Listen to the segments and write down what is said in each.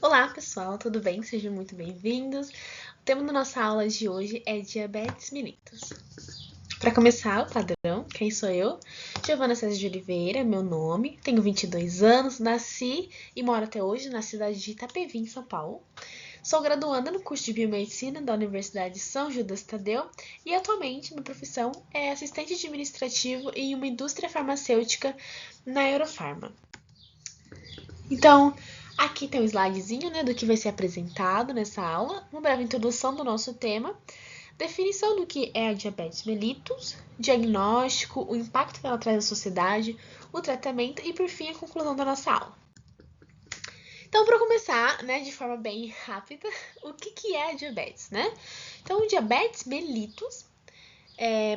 Olá, pessoal, tudo bem? Sejam muito bem-vindos. O tema da nossa aula de hoje é diabetes mellitus. Para começar, o padrão, quem sou eu? Giovana César de Oliveira, meu nome, tenho 22 anos, nasci e moro até hoje na cidade de Itapevi, em São Paulo. Sou graduanda no curso de Biomedicina da Universidade São Judas Tadeu e atualmente minha profissão é assistente administrativo em uma indústria farmacêutica na Eurofarma. Então, aqui tem um slidezinho, né, do que vai ser apresentado nessa aula, uma breve introdução do nosso tema, definição do que é a diabetes mellitus, diagnóstico, o impacto que ela traz à sociedade, o tratamento e, por fim, a conclusão da nossa aula. Então, para começar, né, de forma bem rápida, o que é a diabetes, né? Então, o diabetes mellitus,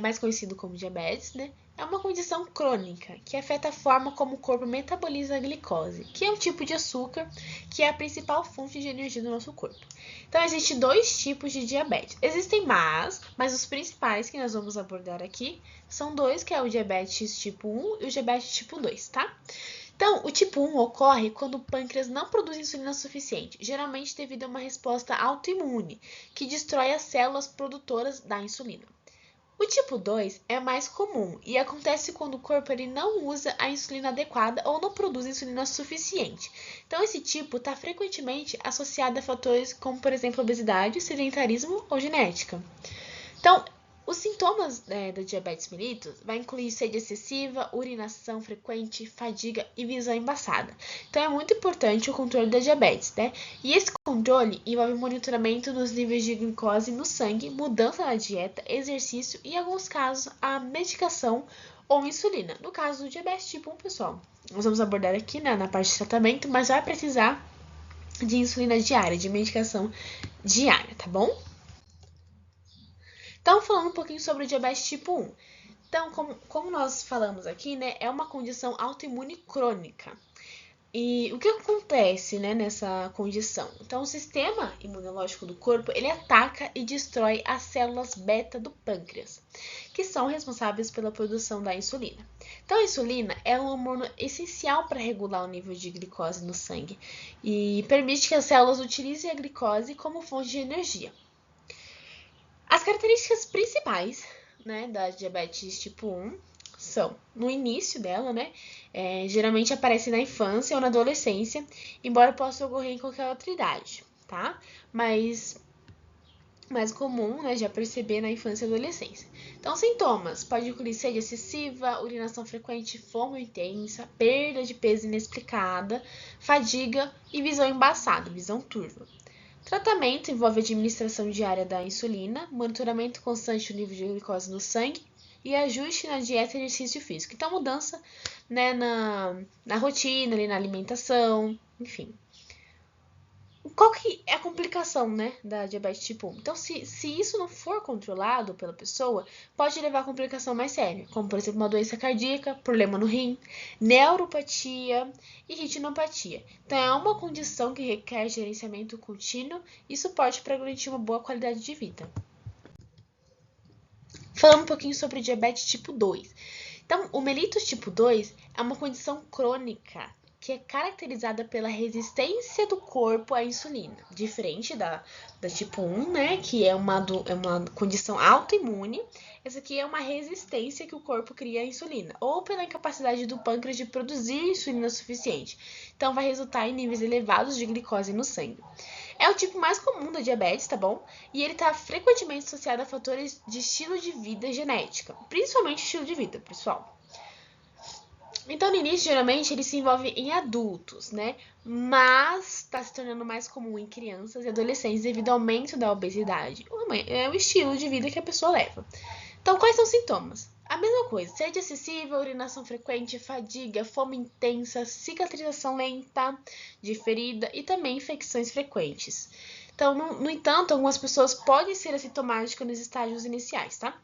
mais conhecido como diabetes, né, é uma condição crônica que afeta a forma como o corpo metaboliza a glicose, que é um tipo de açúcar que é a principal fonte de energia do nosso corpo. Então, existem dois tipos de diabetes. Existem mas os principais que nós vamos abordar aqui são dois, que é o diabetes tipo 1 e o diabetes tipo 2, tá? Então, o tipo 1 ocorre quando o pâncreas não produz insulina suficiente, geralmente devido a uma resposta autoimune, que destrói as células produtoras da insulina. O tipo 2 é mais comum e acontece quando o corpo não usa a insulina adequada ou não produz insulina suficiente. Então, esse tipo está frequentemente associado a fatores como, por exemplo, obesidade, sedentarismo ou genética. Então, os sintomas da diabetes mellitus vai incluir sede excessiva, urinação frequente, fadiga e visão embaçada. Então, é muito importante o controle da diabetes, né? E esse controle envolve monitoramento dos níveis de glicose no sangue, mudança na dieta, exercício e, em alguns casos, a medicação ou insulina. No caso do diabetes tipo 1, pessoal, nós vamos abordar aqui, né, na parte de tratamento, mas vai precisar de insulina diária, de medicação diária, tá bom? Então, falando um pouquinho sobre o diabetes tipo 1. Então, como nós falamos aqui, né, é uma condição autoimune crônica. E o que acontece, né, nessa condição? Então, o sistema imunológico do corpo, ele ataca e destrói as células beta do pâncreas, que são responsáveis pela produção da insulina. Então, a insulina é um hormônio essencial para regular o nível de glicose no sangue e permite que as células utilizem a glicose como fonte de energia. As características principais, né, da diabetes tipo 1 são, no início dela, né, geralmente aparece na infância ou na adolescência, embora possa ocorrer em qualquer outra idade, tá? Mas mais comum, né, já perceber na infância e adolescência. Então, sintomas: pode incluir sede excessiva, urinação frequente, fome intensa, perda de peso inexplicada, fadiga e visão embaçada, visão turva. Tratamento envolve administração diária da insulina, monitoramento constante do nível de glicose no sangue e ajuste na dieta e exercício físico. Então, mudança, né, na rotina, ali, na alimentação, enfim. Qual que é a complicação, né, da diabetes tipo 1? Então, se isso não for controlado pela pessoa, pode levar a complicação mais séria, como, por exemplo, uma doença cardíaca, problema no rim, neuropatia e retinopatia. Então, é uma condição que requer gerenciamento contínuo e suporte para garantir uma boa qualidade de vida. Falando um pouquinho sobre o diabetes tipo 2. Então, o mellitus tipo 2 é uma condição crônica que é caracterizada pela resistência do corpo à insulina, diferente da tipo 1, né, que é uma condição autoimune. Essa aqui é uma resistência que o corpo cria à insulina, ou pela incapacidade do pâncreas de produzir insulina suficiente. Então, vai resultar em níveis elevados de glicose no sangue. É o tipo mais comum da diabetes, tá bom? E ele está frequentemente associado a fatores de estilo de vida e genética, principalmente estilo de vida, pessoal. Então, no início, geralmente, ele se envolve em adultos, né? Mas está se tornando mais comum em crianças e adolescentes devido ao aumento da obesidade. É o estilo de vida que a pessoa leva. Então, quais são os sintomas? A mesma coisa: sede excessiva, urinação frequente, fadiga, fome intensa, cicatrização lenta de ferida e também infecções frequentes. Então, no entanto, algumas pessoas podem ser assintomáticas nos estágios iniciais, tá?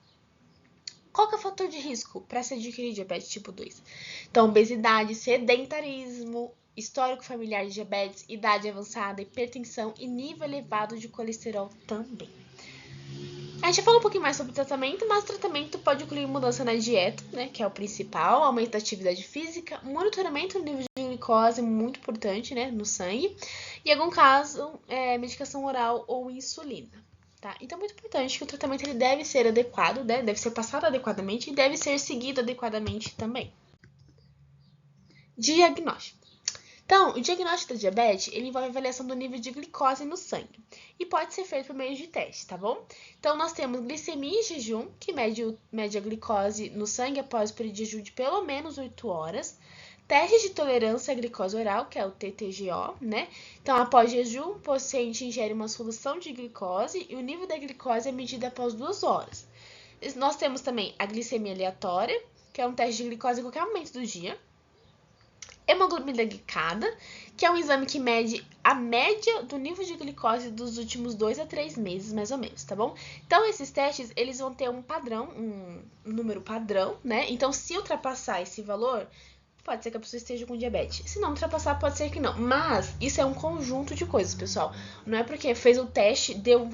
Qual que é o fator de risco para se adquirir diabetes tipo 2? Então, obesidade, sedentarismo, histórico familiar de diabetes, idade avançada, hipertensão e nível elevado de colesterol também. A gente já falou um pouquinho mais sobre o tratamento, mas o tratamento pode incluir mudança na dieta, né, que é o principal, aumento da atividade física, monitoramento do nível de glicose muito importante, né, no sangue. E em algum caso, medicação oral ou insulina. Tá? Então, é muito importante que o tratamento ele deve ser adequado, né? Deve ser passado adequadamente e deve ser seguido adequadamente também. Diagnóstico. Então, o diagnóstico da diabetes, ele envolve a avaliação do nível de glicose no sangue e pode ser feito por meio de testes, tá bom? Então, nós temos glicemia em jejum, que mede a glicose no sangue após o período de jejum de pelo menos 8 horas. Teste de tolerância à glicose oral, que é o TTGO, né? Então, após jejum, o paciente ingere uma solução de glicose e o nível da glicose é medido após 2 horas. Nós temos também a glicemia aleatória, que é um teste de glicose em qualquer momento do dia. Hemoglobina glicada, que é um exame que mede a média do nível de glicose dos últimos 2 a 3 meses, mais ou menos, tá bom? Então, esses testes, eles vão ter um padrão, um número padrão, né? Então, se ultrapassar esse valor, pode ser que a pessoa esteja com diabetes. Se não ultrapassar, pode ser que não. Mas isso é um conjunto de coisas, pessoal. Não é porque fez o teste, deu um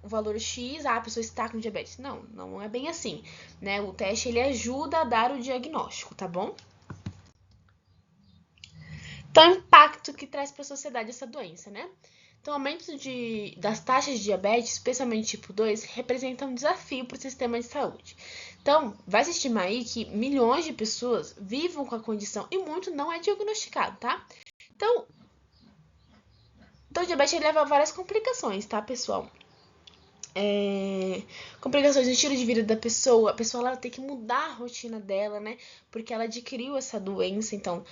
valor X, a pessoa está com diabetes. Não, não é bem assim, né? O teste, ele ajuda a dar o diagnóstico, tá bom? Então, o impacto que traz para a sociedade essa doença, né? Então, o aumento das taxas de diabetes, especialmente tipo 2, representa um desafio para o sistema de saúde. Então, vai se estimar aí que milhões de pessoas vivam com a condição e muito não é diagnosticado, tá? Então o diabetes leva a várias complicações, tá, pessoal? Complicações no estilo de vida da pessoa, a pessoa ela tem que mudar a rotina dela, né? Porque ela adquiriu essa doença, então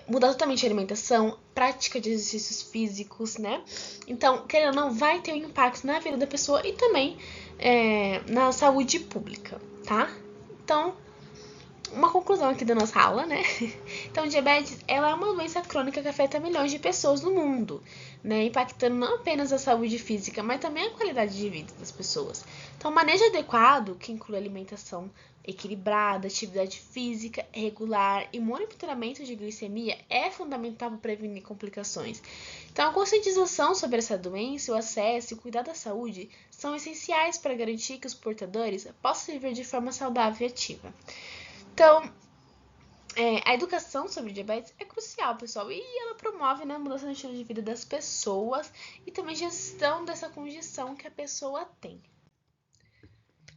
mudar totalmente a alimentação, prática de exercícios físicos, né? Então, querendo ou não, vai ter um impacto na vida da pessoa e também na saúde pública, tá? Então, uma conclusão aqui da nossa aula, né? Então, diabetes, ela é uma doença crônica que afeta milhões de pessoas no mundo, né? Impactando não apenas a saúde física, mas também a qualidade de vida das pessoas. Então, o manejo adequado, que inclui alimentação equilibrada, atividade física regular e monitoramento de glicemia, é fundamental para prevenir complicações. Então, a conscientização sobre essa doença, o acesso e o cuidado da saúde são essenciais para garantir que os portadores possam viver de forma saudável e ativa. Então, a educação sobre diabetes é crucial, pessoal, e ela promove, né, a mudança no estilo de vida das pessoas e também gestão dessa condição que a pessoa tem.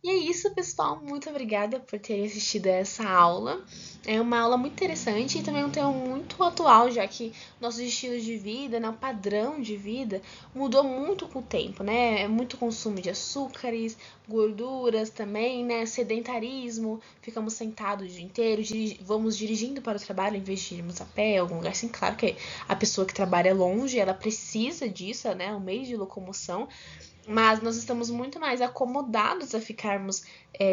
E é isso, pessoal. Muito obrigada por terem assistido a essa aula. É uma aula muito interessante e também um tema muito atual, já que nossos estilos de vida, né, o padrão de vida mudou muito com o tempo, né? É muito consumo de açúcares, gorduras também, né? Sedentarismo, ficamos sentados o dia inteiro, vamos dirigindo para o trabalho em vez de irmos a pé, algum lugar assim. Claro que a pessoa que trabalha longe, ela precisa disso, né? Um meio de locomoção. Mas nós estamos muito mais acomodados a ficarmos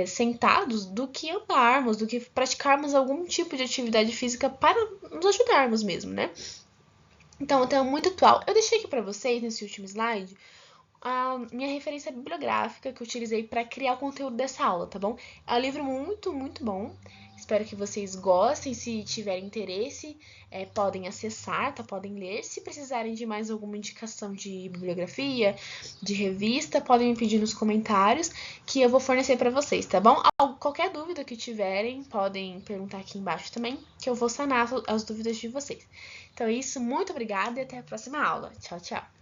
sentados do que andarmos, do que praticarmos algum tipo de atividade física para nos ajudarmos mesmo, né? Então, é muito atual. Eu deixei aqui para vocês, nesse último slide, a minha referência bibliográfica que eu utilizei para criar o conteúdo dessa aula, tá bom? É um livro muito, muito bom. Espero que vocês gostem. Se tiverem interesse, podem acessar, tá? Podem ler. Se precisarem de mais alguma indicação de bibliografia, de revista, podem me pedir nos comentários que eu vou fornecer para vocês, tá bom? Qualquer dúvida que tiverem, podem perguntar aqui embaixo também, que eu vou sanar as dúvidas de vocês. Então é isso, muito obrigada e até a próxima aula. Tchau, tchau!